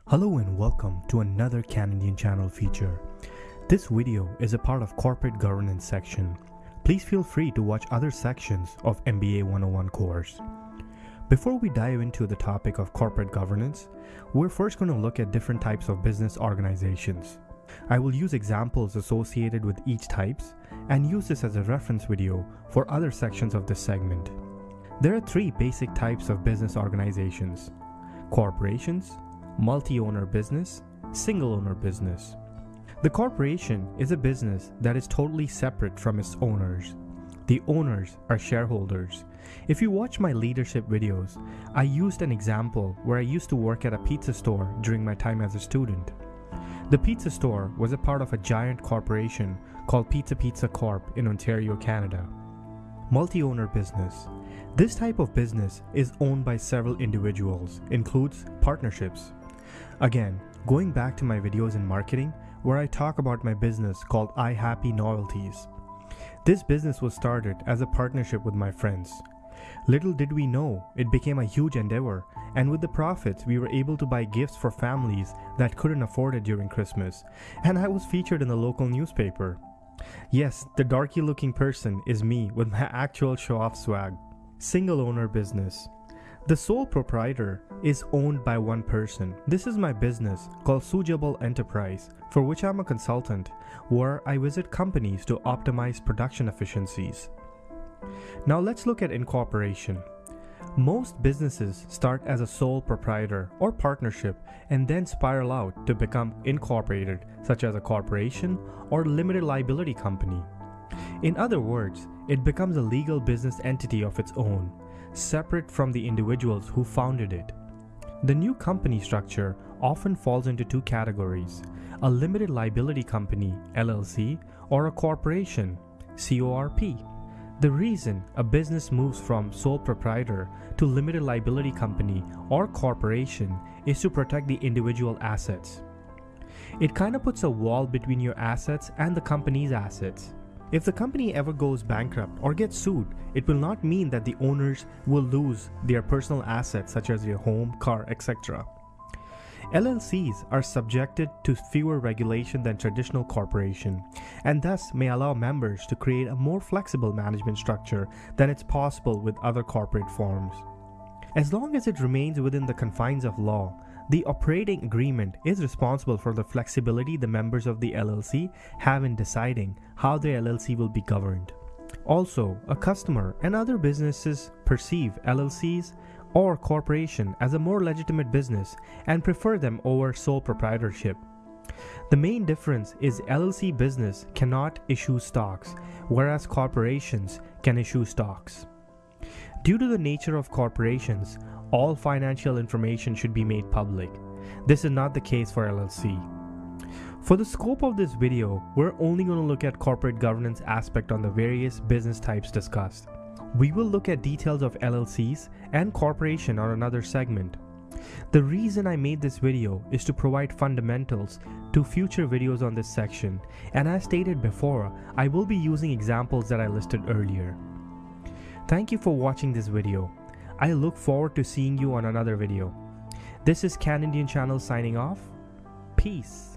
Hello and welcome to another Canadian channel feature. This video is a part of corporate governance section. Please feel free to watch other sections of MBA 101 course. Before we dive into the topic of corporate governance, we're first going to look at different types of business organizations. I will use examples associated with each types and use this as a reference video for other sections of this segment. There are three basic types of business organizations: corporations, multi-owner business, single-owner business. The corporation is a business that is totally separate from its owners. The owners are shareholders. If you watch my leadership videos, I used an example where I used to work at a pizza store during my time as a student. The pizza store was a part of a giant corporation called Pizza Corp in Ontario, Canada. Multi-owner business. This type of business is owned by several individuals, includes partnerships. Again, going back to my videos in marketing where I talk about my business called iHappy Novelties. This business was started as a partnership with my friends. Little did we know, it became a huge endeavor, and with the profits we were able to buy gifts for families that couldn't afford it during Christmas, and I was featured in the local newspaper. Yes, the darky looking person is me with my actual show-off swag. Single owner business. The sole proprietor is owned by one person. This is my business called Suitable Enterprise, for which I'm a consultant, where I visit companies to optimize production efficiencies. Now let's look at incorporation. Most businesses start as a sole proprietor or partnership and then spiral out to become incorporated, such as a corporation or limited liability company. In other words, it becomes a legal business entity of its own, separate from the individuals who founded it. The new company structure often falls into two categories: a limited liability company, LLC, or a corporation, CORP. The reason a business moves from sole proprietor to limited liability company or corporation is to protect the individual assets. It kind of puts a wall between your assets and the company's assets. If the company ever goes bankrupt or gets sued, it will not mean that the owners will lose their personal assets such as their home, car, etc. LLCs are subjected to fewer regulation than traditional corporation, and thus may allow members to create a more flexible management structure than it's possible with other corporate forms. As long as it remains within the confines of law, the operating agreement is responsible for the flexibility the members of the LLC have in deciding how their LLC will be governed. Also, a customer and other businesses perceive LLCs or corporation as a more legitimate business and prefer them over sole proprietorship. The main difference is LLC business cannot issue stocks, whereas corporations can issue stocks. Due to the nature of corporations, all financial information should be made public. This is not the case for LLC. For the scope of this video, we're only going to look at corporate governance aspect on the various business types discussed. We will look at details of LLCs and corporation on another segment. The reason I made this video is to provide fundamentals to future videos on this section, and as stated before, I will be using examples that I listed earlier. Thank you for watching this video. I look forward to seeing you on another video. This is Canadian Channel signing off. Peace.